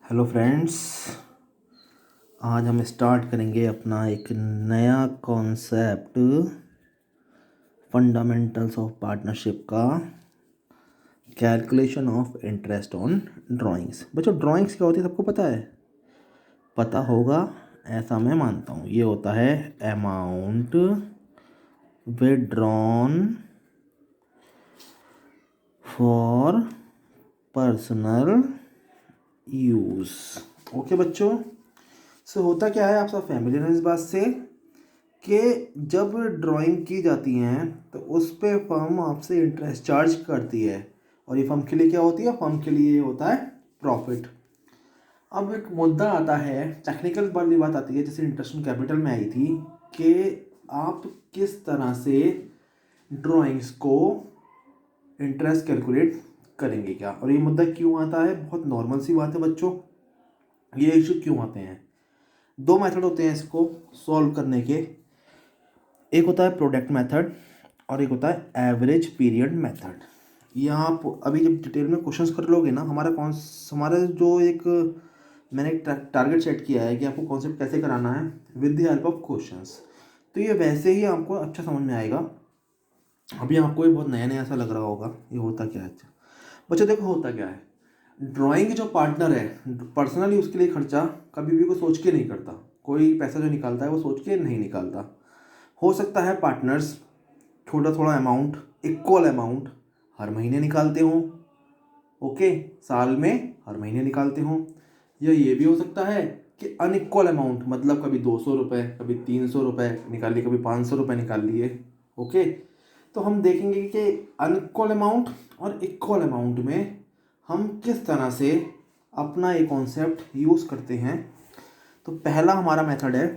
Hello friends, आज हम start करेंगे अपना एक नया कॉन्सेप्ट फंडामेंटल्स ऑफ पार्टनरशिप का calculation of interest on drawings. बच्चों, ड्राइंग्स क्या होती है सबको पता है? पता होगा ऐसा मैं मानता हूँ। ये होता है amount withdrawn for personal use. Okay बच्चों, सो होता क्या है, आप सब फैमिलियर हैं इस बात से कि जब ड्राइंग की जाती हैं तो उस पे फर्म आपसे इंटरेस्ट चार्ज करती है, और ये फर्म के लिए क्या होती है? फर्म के लिए होता है प्रॉफिट। अब एक मुद्दा आता है, टेक्निकल वाली बात आती है, जैसे इंटरेस्ट ऑन कैपिटल में आई थी कि आप किस तरह से ड्राइंग्स को इंटरेस्ट कैलकुलेट करेंगे क्या, और ये मुद्दा क्यों आता है? बहुत नॉर्मल सी बात है बच्चों। ये इशू क्यों आते हैं? दो मेथड होते हैं इसको सॉल्व करने के। एक होता है प्रोडक्ट मेथड और एक होता है एवरेज पीरियड मेथड। ये आप अभी जब डिटेल में क्वेश्चंस कर लोगे ना, हमारा जो एक मैंने एक टारगेट सेट किया है कि आपको कॉन्सेप्ट कैसे कराना है with the help of questions, तो ये वैसे ही आपको अच्छा समझ में आएगा। अभी आपको ये बहुत नया नया ऐसा लग रहा होगा ये होता क्या है। अच्छा बच्चों देखो, होता क्या है, ड्राइंग जो पार्टनर है पर्सनली उसके लिए खर्चा कभी भी कोई सोच के नहीं करता। कोई पैसा जो निकालता है वो सोच के नहीं निकालता। हो सकता है पार्टनर्स थोड़ा थोड़ा अमाउंट, इक्वल अमाउंट हर महीने निकालते हों। ओके, साल में हर महीने निकालते हों। या ये भी हो सकता है कि अनइक्वल अमाउंट, मतलब कभी 200 रुपये, कभी 300 रुपये निकाल लिए, कभी 500 रुपये निकाल लिए। ओके, तो हम देखेंगे कि अनइक्वल अमाउंट और इक्वल अमाउंट में हम किस तरह से अपना ये कॉन्सेप्ट यूज़ करते हैं। तो पहला हमारा मेथड है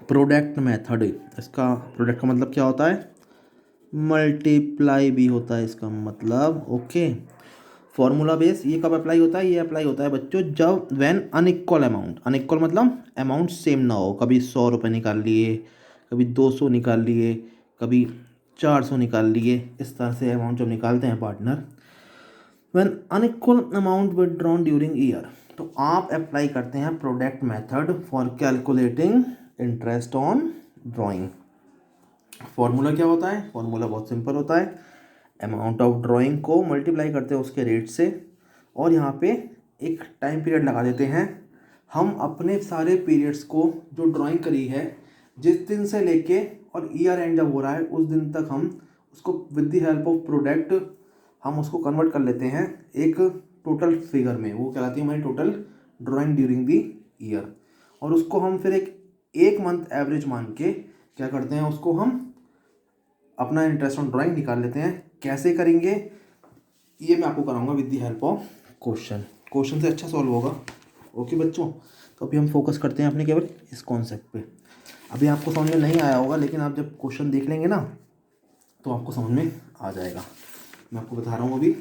प्रोडक्ट मेथड। इसका प्रोडक्ट का मतलब क्या होता है? मल्टीप्लाई भी होता है इसका मतलब। ओके, फॉर्मूला बेस ये कब अप्लाई होता है? ये अप्लाई होता है बच्चों जब व्हेन अनइक्वल अमाउंट, अनइक्वल मतलब अमाउंट सेम ना हो। कभी 100 रुपये निकाल लिए, कभी 200 निकाल लिए, कभी 400 निकाल लिए। इस तरह से अमाउंट जब निकालते हैं partner, when unequal amount withdrawn during year, तो आप अप्लाई करते हैं product method for calculating interest on drawing. Formula क्या होता है? फॉर्मूला बहुत सिंपल होता है, अमाउंट ऑफ ड्राइंग को मल्टीप्लाई करते हैं उसके रेट से, और यहाँ पे एक टाइम पीरियड लगा देते हैं। हम अपने सारे पीरियड्स को जो ड्राइंग करी है, जिस दिन से लेके और ईयर एंड जब हो रहा है उस दिन तक, हम उसको with the help of product हम उसको कन्वर्ट कर लेते हैं एक टोटल फिगर में। वो कहलाती है हमारी total drawing during the year. और उसको हम फिर एक मंथ एवरेज मान के क्या करते हैं, उसको हम अपना इंटरेस्ट ऑन ड्राइंग निकाल लेते हैं। कैसे करेंगे ये मैं आपको कराऊंगा with the help of question. Question से अच्छा सॉल्व होगा। ओके बच्चों, तो अभी हम फोकस करते हैं अपने केवल इस कॉन्सेप्ट पे। अभी आपको समझ में नहीं आया होगा, लेकिन आप जब क्वेश्चन देख लेंगे ना तो आपको समझ में आ जाएगा। मैं आपको बता रहा हूँ अभी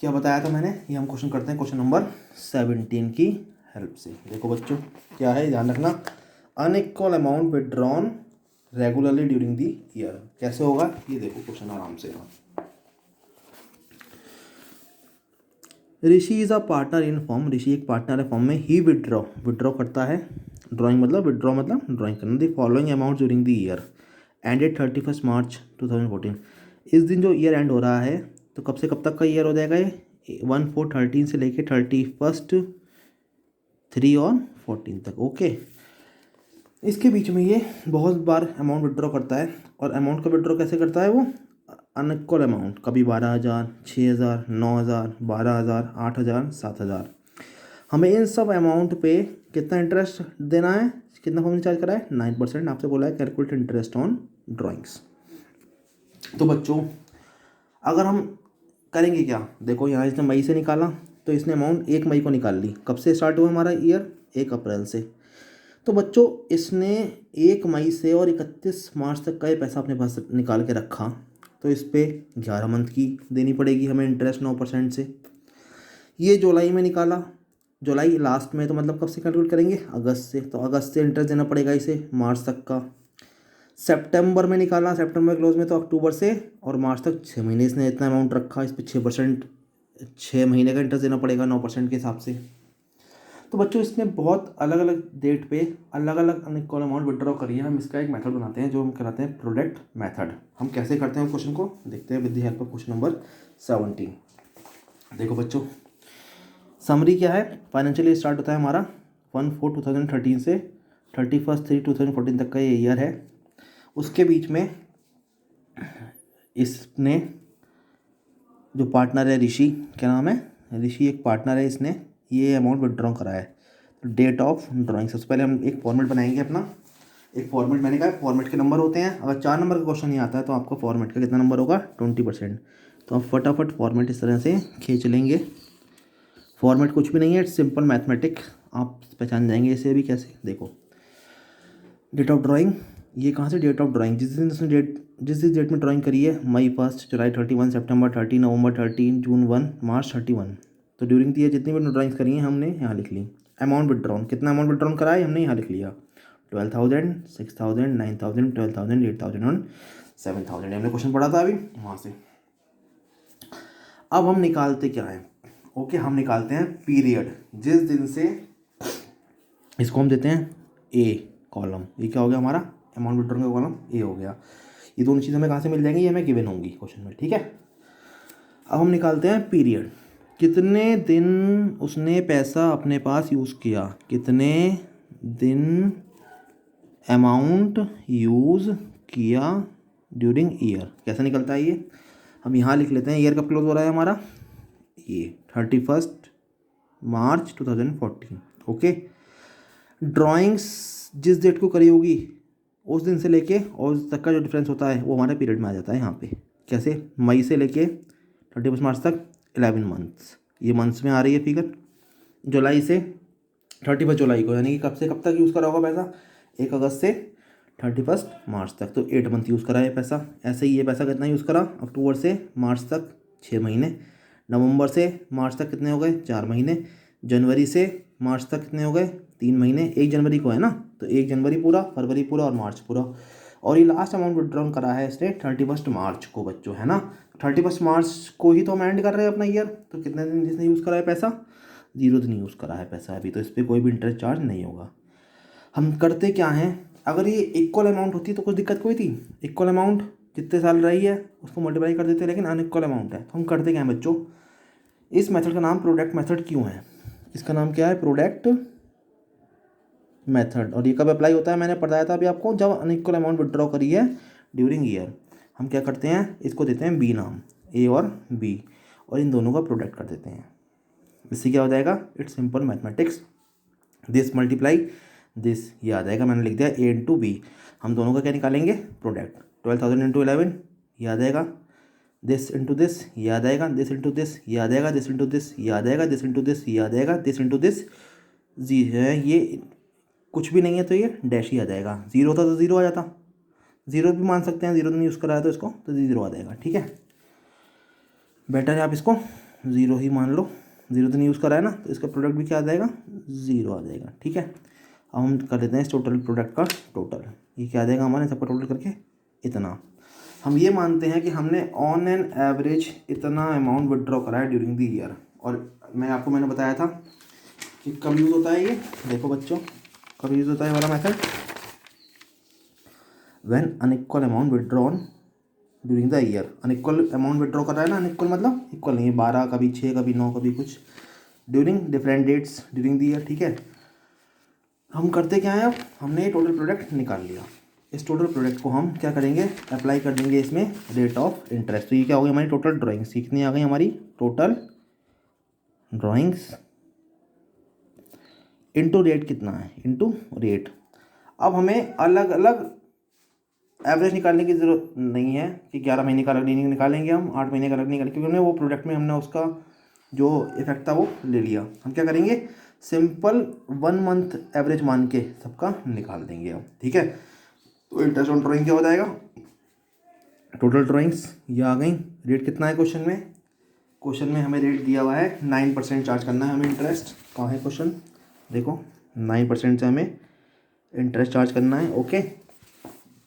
क्या बताया था मैंने। ये हम क्वेश्चन करते हैं क्वेश्चन नंबर 17 की हेल्प से। देखो बच्चों क्या है, ध्यान रखना, unequal amount withdrawn regularly during the year. कैसे होगा ये देखो क्वेश्चन आराम से। Rishi is a partner in firm, Rishi एक पार्टनर है फॉर्म में। ही विड्रॉ करता है, ड्राइंग मतलब विड्रॉ मतलब ड्राइंग करना। The following amount during the year ended 31 मार्च 2014। इस दिन जो ईयर एंड हो रहा है, तो कब से कब तक का ईयर हो जाएगा ये? 1/4/13 से लेके 31/3 और 14 तक। ओके, इसके बीच में ये बहुत बार अमाउंट विड्रॉ करता है। और अमाउंट का विड्रॉ कैसे करता है वो? अनइक्वल अमाउंट, कभी 12,000, 6,000, 9,000, 12,000, 8,000, 7,000। हमें इन सब अमाउंट पे कितना इंटरेस्ट देना है, कितना फॉर्म चार्ज करा है? 9%। आपसे बोला है कैलकुलेट इंटरेस्ट ऑन ड्राइंग्स। तो बच्चों अगर हम करेंगे क्या, देखो यहाँ इसने मई से निकाला, तो इसने अमाउंट 1 मई को निकाल ली। कब से स्टार्ट हुआ हमारा ईयर? 1 अप्रैल से। तो बच्चों इसने 1 मई से और 31 मार्च तक का ये पैसा अपने पास निकाल के रखा, तो इस पर 11 मंथ की देनी पड़ेगी हमें इंटरेस्ट 9% से। ये जुलाई में निकाला, जुलाई लास्ट में, तो मतलब कब से कैलकुलेट करेंगे? अगस्त से। तो अगस्त से इंटरेस्ट देना पड़ेगा इसे मार्च तक का। सितंबर में निकाला, सितंबर क्लोज में, तो अक्टूबर से और मार्च तक 6 महीने इसने इतना अमाउंट रखा, इस पर 6% 6 महीने का इंटरेस्ट देना पड़ेगा 9% के हिसाब से। तो बच्चों इसने बहुत अलग अलग डेट पे अलग अलग अनइक्वल अमाउंट विड्रॉ करी है। हम इसका एक मेथड बनाते हैं जो हम कराते हैं प्रोडक्ट मेथड। हम कैसे करते हैं क्वेश्चन को देखते हैं with the help of question number 17। देखो बच्चों, समरी क्या है, फाइनेंशियल ईयर स्टार्ट होता है हमारा 1/4/2013 से 31/3/2014 तक का ये ईयर है। उसके बीच में इसने जो पार्टनर है ऋषि, क्या नाम है, ऋषि एक पार्टनर है, इसने ये अमाउंट विड्रॉ करा है। तो डेट ऑफ ड्राइंग, सबसे पहले हम एक फॉर्मेट बनाएंगे अपना। एक फॉर्मेट मैंने कहा फॉर्मेट के नंबर होते हैं। अगर 4 नंबर का क्वेश्चन नहीं आता है तो आपका फॉर्मेट का कितना नंबर होगा 20%। तो आप फटाफट फॉर्मेट इस तरह से खींच लेंगे। फॉर्मेट कुछ भी नहीं है, इट्स सिंपल मैथमेटिक, आप पहचान जाएंगे इसे भी कैसे। देखो डेट ऑफ ड्राइंग, ये कहाँ से डेट ऑफ ड्राइंग, जिस डेट में ड्राइंग करी है, मई 1, जुलाई 31, सितंबर 30, नवंबर 13, जून 1, मार्च 31। तो ड्यूरिंग द ईयर जितनी भी ड्राइंग्स करी हैं हमने यहाँ लिख ली। अमाउंट विड्रॉन, कितना अमाउंट विड्रॉन करा है हमने यहाँ लिख लिया, 12,000, 6,000, 9,000, 12,000, 8,000 और 7,000। हमने क्वेश्चन पढ़ा था अभी वहाँ से। अब हम निकालते क्या है, ओके हम निकालते हैं पीरियड, जिस दिन से, इसको हम देते हैं ए कॉलम। ये क्या हो गया हमारा अमाउंट विड्रॉन का कॉलम ए हो गया। ये दोनों चीज़ हमें कहाँ से मिल जाएंगी, ये हमें गिवन होंगी क्वेश्चन में, ठीक है। अब हम निकालते हैं पीरियड, कितने दिन उसने पैसा अपने पास यूज़ किया, कितने दिन अमाउंट यूज़ किया ड्यूरिंग ईयर। कैसे निकलता है ये, हम यहाँ लिख लेते हैं। ईयर कब क्लोज हो रहा है हमारा, ये 31 मार्च 2014, ओके। ड्राइंग्स जिस डेट को करी होगी उस दिन से लेके और उस तक का जो डिफरेंस होता है वो हमारे पीरियड में आ जाता है यहाँ पे। कैसे, मई से लेके 31 मार्च तक 11 मंथ्स, ये मंथ्स में आ रही है फिगर। जुलाई से 31 जुलाई को, यानी कि कब से कब तक यूज़ करा होगा पैसा, 1 अगस्त से 31 मार्च तक, तो 8 मंथ यूज़ करा है पैसा। ऐसे ही ये पैसा कितना यूज़ करा, अक्टूबर से मार्च तक 6 महीने, नवंबर से मार्च तक कितने हो गए 4 महीने, जनवरी से मार्च तक कितने हो गए 3 महीने, 1 जनवरी को है ना, तो 1 जनवरी पूरा, फरवरी पूरा और मार्च पूरा। और ये लास्ट अमाउंट विड्रॉन करा है इसने 31 मार्च को बच्चों, है ना। 31 मार्च को ही तो हम एंड कर रहे हैं अपना ईयर, तो कितने दिन जिसने यूज़ करा है पैसा, 0 दिन यूज़ करा है पैसा अभी, तो इस पर कोई भी इंटरेस्ट चार्ज नहीं होगा। हम करते क्या हैं, अगर ये इक्वल अमाउंट होती तो कुछ दिक्कत कोई थी, इक्वल अमाउंट जितने साल रही है उसको मल्टीप्लाई कर देते, लेकिन अनइक्वल अमाउंट है तो हम करते क्या हैं बच्चों, इस मेथड का नाम प्रोडक्ट मेथड क्यों है, इसका नाम क्या है, प्रोडक्ट मेथड। और ये कब अप्लाई होता है, मैंने बताया था अभी आपको, जब अनइक्वल अमाउंट विड्रॉ करी है ड्यूरिंग ईयर। हम क्या करते हैं, इसको देते हैं बी नाम, ए और बी, और इन दोनों का प्रोडक्ट कर देते हैं। इससे क्या हो जाएगा, it's simple mathematics, this multiply this, ये आ जाएगा, मैंने लिख दिया ए इंटू बी। हम दोनों का क्या निकालेंगे, प्रोडक्ट, 12,000 इंटू 11 ये आ जाएगा, दिस इंटू दिस ये आ जाएगा, दिस इंटू दिस ये आ जाएगा, दिस इंटू दिस ये आ जाएगा, दिस इंटू दिस ये आ जाएगा, दिस इंटू दिस जी है, ये कुछ भी नहीं है तो ये डैश ही आ जाएगा। 0 होता तो 0 आ जाता, 0 भी मान सकते हैं, 0 तो नहीं यूज़ कराया तो इसको, तो 0 आ जाएगा, ठीक है। बेटर है आप इसको 0 ही मान लो, 0 तो नहीं यूज़ करा है ना, तो इसका प्रोडक्ट भी क्या आ जाएगा 0 आ जाएगा, ठीक है। अब हम कर लेते हैं इस टोटल प्रोडक्ट का टोटल, ये क्या आ जाएगा हमारे सबका टोटल करके इतना। हम ये मानते हैं कि हमने ऑन एन एवरेज इतना अमाउंट विड्रॉ करा है ड्यूरिंग द ईयर। और मैंने बताया था कि कब यूज़ होता है ये, देखो बच्चों कब यूज़ होता है वाला method, when unequal amount withdrawn during the year. Unequal amount withdraw कर रहा है ना, अनइक्वल मतलब इक्वल नहीं है, 12 कभी 6 कभी 9 कभी कुछ, during different dates during the year, ठीक है। हम करते क्या है, अब हमने टोटल प्रोडक्ट निकाल लिया, इस टोटल प्रोडक्ट को हम क्या करेंगे, अप्लाई कर देंगे इसमें रेट ऑफ इंटरेस्ट। तो ये क्या हो गई हमारी टोटल ड्राइंग्स, कितनी आ गई हमारी टोटल ड्राइंग्स इंटू रेट, कितना है इंटू रेट। अब हमें अलग अलग एवरेज निकालने की ज़रूरत नहीं है कि 11 महीने का अलग नहीं निकालेंगे हम, 8 महीने का अलग निकालेंगे, क्योंकि हमने वो प्रोडक्ट में हमने उसका जो इफेक्ट था वो ले लिया। हम क्या करेंगे, सिंपल 1 मंथ एवरेज मान के सबका निकाल देंगे अब, ठीक है। तो इंटरेस्ट ऑन ड्राइंग क्या हो जाएगा, टोटल ड्राइंग्स ये आ गई। रेट कितना है क्वेश्चन में, क्वेश्चन में हमें रेट दिया हुआ है 9% चार्ज करना है हमें इंटरेस्ट। कहाँ है क्वेश्चन, देखो 9% से हमें इंटरेस्ट चार्ज करना है, ओके।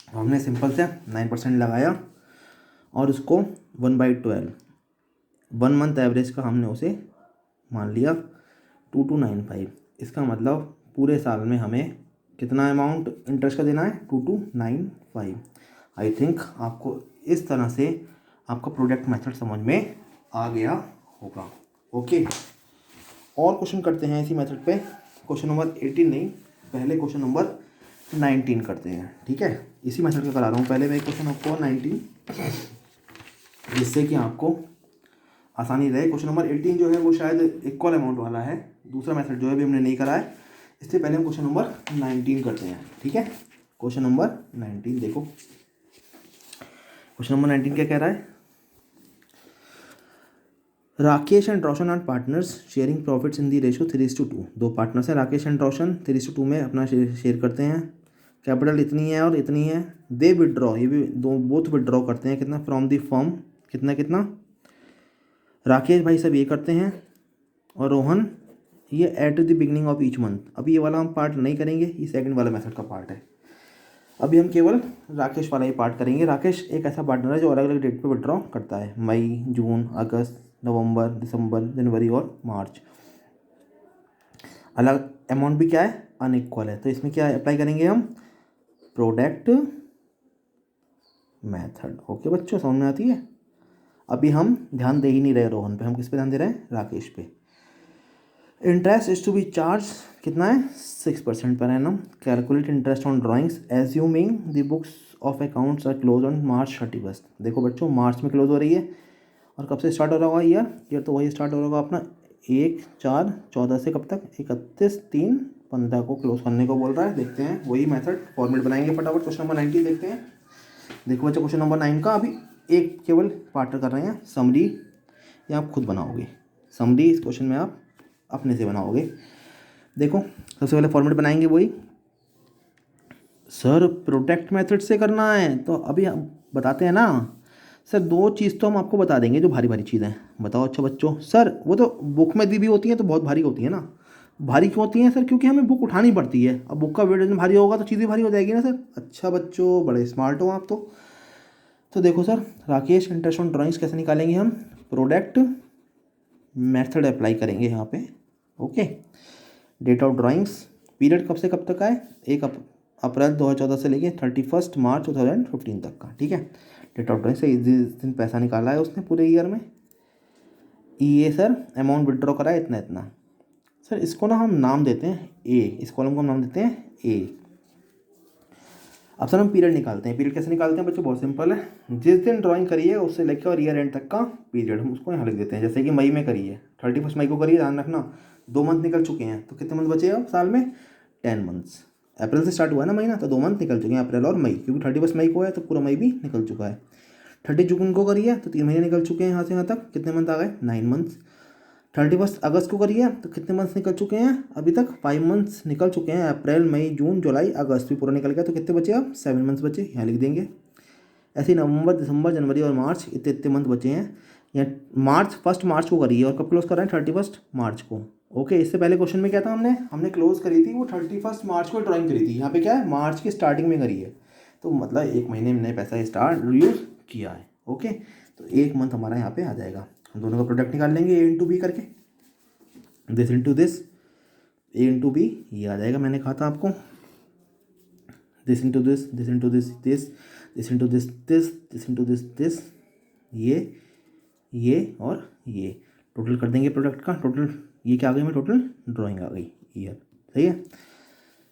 हमने सिंपल से 9% लगाया और उसको 1/12 1 मंथ एवरेज का हमने उसे मान लिया 2295। इसका मतलब पूरे साल में हमें कितना अमाउंट इंटरेस्ट का देना है, 2295। आई थिंक आपको इस तरह से आपका प्रोडक्ट मेथड समझ में आ गया होगा। ओके, और क्वेश्चन करते हैं इसी मेथड पे। क्वेश्चन नंबर 18 नहीं, पहले क्वेश्चन नंबर 19 करते हैं। ठीक है, इसी मेथड का करा रहा हूँ। पहले मैं क्वेश्चन आपको 19, जिससे कि आपको आसानी रहे। क्वेश्चन नंबर 18 जो है वो शायद इक्वल अमाउंट वाला है, दूसरा मेथड जो है भी हमने नहीं करा है, इससे पहले हम क्वेश्चन नंबर 19 करते हैं। ठीक है, क्वेश्चन नंबर 19 देखो। क्वेश्चन नंबर 19 क्या कह रहा है? Rakesh and Roshan are partners sharing profits in the ratio 3:2। दो पार्टनर्स हैं राकेश एंड रोशन, 3:2 में अपना शेयर करते हैं। कैपिटल इतनी है और इतनी है। दे विड्रॉ, ये भी दो बोथ विड्रॉ करते हैं कितना, फ्रॉम दी फर्म, कितना कितना। राकेश भाई सब ये करते हैं और रोहन ये at the beginning of each month. अभी ये वाला हम पार्ट नहीं करेंगे, ये सेकंड वाला मेथड का पार्ट है। अभी हम केवल राकेश वाला ही पार्ट करेंगे। राकेश एक ऐसा पार्टनर है जो अलग अलग डेट पे विड्रॉ करता है, मई, जून, अगस्त, नवंबर, दिसंबर, जनवरी और मार्च। अलग अमाउंट भी क्या है, अनइक्वल है। तो इसमें क्या अप्लाई करेंगे हम, प्रोडक्ट मेथड। ओके बच्चों, समझ में आती है। अभी हम ध्यान दे ही नहीं रहे रोहन पे, हम किस पे ध्यान दे रहे हैं, राकेश पे। Interest is to be charge कितना है, 6% पर annum. Calculate interest on drawings assuming the books of accounts are close on March 31। देखो बच्चों, मार्च में क्लोज हो रही है, और कब से स्टार्ट हो रहा होगा ईयर तो वही स्टार्ट हो रहा होगा अपना 1/4/14 से कब तक, 31/3/15 को क्लोज करने को बोल रहा है। देखते हैं, वही मेथड फॉर्मेट बनाएंगे फटाफट। क्वेश्चन नंबर 19 देखते हैं। देखो बच्चों, क्वेश्चन नंबर 9 का अभी एक केवल पार्ट कर रहे हैं, समरी, ये आप खुद बनाओगे। समरी इस क्वेश्चन में आप अपने से बनाओगे। देखो, सबसे पहले फॉर्मेट बनाएंगे वही। सर प्रोडक्ट मेथड से करना है, तो अभी हम बताते हैं ना सर। दो चीज़ तो हम आपको बता देंगे जो भारी भारी चीज़ें हैं। बताओ अच्छा बच्चों। सर वो तो बुक में दी भी होती हैं तो बहुत भारी होती है ना। भारी क्यों होती हैं सर, क्योंकि हमें बुक उठानी पड़ती है। अब बुक का वेट भारी होगा तो चीज़ें भारी हो जाएगी ना सर। अच्छा बच्चों, बड़े स्मार्ट हो आप तो देखो sir, Rakesh interest on drawings कैसे निकालेंगे हम, प्रोडक्ट मेथड अप्लाई करेंगे यहाँ पे। Okay, date of drawings, period कब से कब तक आए, 1 अप्रैल 2014 से लेके 31 मार्च 2015 तक का। ठीक है, डेट ऑफ ड्राइंग से जिस दिन पैसा निकाला है उसने पूरे ईयर में। ये सर अमाउंट विड्रॉ करा है इतना इतना। सर इसको ना हम नाम देते हैं ए, इस कॉलम को हम नाम देते हैं ए। अब सर हम पीरियड निकालते हैं। पीरियड कैसे निकालते हैं बच्चों, बहुत सिंपल है। जिस दिन ड्राइंग करी है उससे लेकर और ईयर एंड तक का पीरियड हम उसको यहाँ लिख देते हैं। जैसे कि मई में करी है, 31 मई को करी है, ध्यान रखना 2 मंथ निकल चुके हैं, तो कितने मंथ बचे अब साल में, 10 मंथ्स। अप्रैल से स्टार्ट हुआ है ना महीना, तो 2 मंथ निकल चुके हैं, अप्रैल और मई, क्योंकि 31 मई को है तो पूरा मई भी निकल चुका है। 30 जून को करी है तो 3 महीने निकल चुके हैं यहाँ से यहाँ तक। कितने मंथ आ गए, 9 मंथ्स। 31 अगस्त को करिए तो कितने मंथ्स निकल चुके हैं अभी तक, 5 मंथ्स निकल चुके हैं। अप्रैल, मई, जून, जुलाई, अगस्त भी पूरा निकल गया, तो कितने बचे अब, 7 मंथ्स बचे, यहाँ लिख देंगे। ऐसे ही नवंबर, दिसंबर, जनवरी और मार्च, इतने इतने मंथ बचे हैं। यहाँ मार्च 1 मार्च को करी है, और कब क्लोज कर रहे हैं, 31 मार्च को। ओके, इससे पहले क्वेश्चन में क्या था, हमने क्लोज करी थी वो 31 मार्च को ड्राइंग करी थी। यहाँ पे क्या है, मार्च की स्टार्टिंग में करी है, तो मतलब 1 महीने में पैसा स्टार्ट यूज किया है। ओके, तो 1 मंथ हमारा यहाँ पे आ जाएगा। हम दोनों का प्रोडक्ट निकाल लेंगे ए इंटू बी करके, this into this, A into B, ये आ जाएगा, मैंने कहा था आपको। This into this, this into this, this into this, this into this, this, ये और ये टोटल कर देंगे प्रोडक्ट का। टोटल ये क्या आ गई, में टोटल ड्राइंग आ गई ईयर। सही है।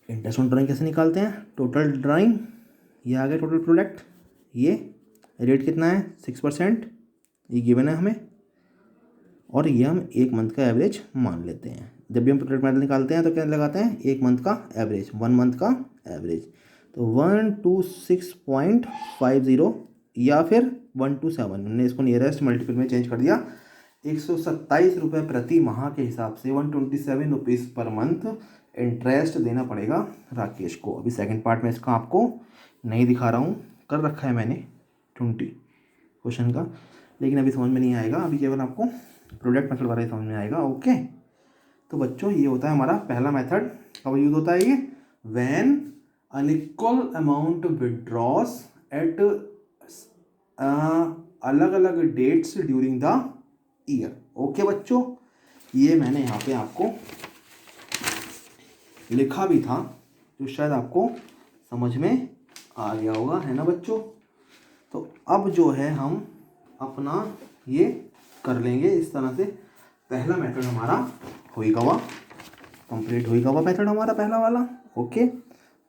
इंटरेस्ट ऑन ड्राइंग कैसे निकालते हैं, टोटल ड्राइंग, ये आ गया टोटल प्रोडक्ट। ये रेट कितना है, 6%, ये गिवन है हमें, और ये हम 1 मंथ का एवरेज मान लेते हैं। जब भी हम प्रोडक्ट मेथड निकालते हैं तो क्या लगाते हैं, 1 मंथ का एवरेज, 1 मंथ का एवरेज। तो 126.50 या फिर 127, हमने इसको नियरेस्ट मल्टीपल में चेंज कर दिया। 127 रुपये प्रति माह के हिसाब से 127 रुपीज़ पर मंथ इंटरेस्ट देना पड़ेगा राकेश को। अभी सेकंड पार्ट में इसका आपको नहीं दिखा रहा हूँ, कर रखा है मैंने 20 क्वेश्चन का, लेकिन अभी समझ में नहीं आएगा। अभी केवल आपको प्रोडक्ट मेथड वाला ही समझ में आएगा। ओके, तो बच्चों ये होता है हमारा पहला मेथड। कब यूज होता है ये, when unequal amount withdraws at अलग अलग dates during the year. Okay बच्चों, ये मैंने यहाँ पे आपको लिखा भी था, जो शायद आपको समझ में आ गया होगा, है ना बच्चों। तो अब जो है हम अपना ये कर लेंगे इस तरह से। पहला मेथड हमारा हुई गवा कंप्लीट, हुई गवा मेथड हमारा पहला वाला। Okay,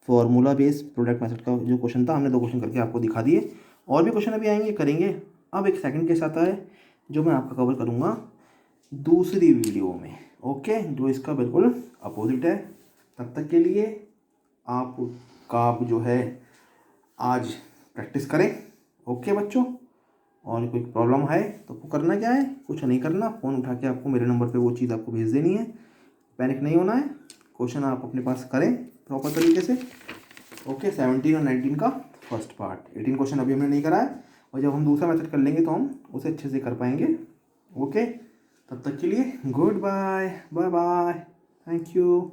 formula based product method का जो क्वेश्चन था, हमने 2 क्वेश्चन करके आपको दिखा दिए। और भी क्वेश्चन अभी आएंगे, करेंगे। अब एक सेकंड केस आता है जो मैं आपका कवर करूँगा दूसरी वीडियो में। ओके, जो इसका बिल्कुल अपोजिट है। तब तक के लिए आप जो है आज प्रैक्टिस करें। ओके बच्चों, और कोई प्रॉब्लम है तो आपको करना क्या है, कुछ नहीं करना, फ़ोन उठा के आपको मेरे नंबर पे वो चीज़ आपको भेज देनी है। पैनिक नहीं होना है, क्वेश्चन आप अपने पास करें प्रॉपर तरीके से। ओके, 17 और 19 का फर्स्ट पार्ट, 18 क्वेश्चन अभी हमने नहीं करा है, और जब हम दूसरा मेथड कर लेंगे तो हम उसे अच्छे से कर पाएंगे। ओके, तब तक के लिए good bye, bye bye, thank you.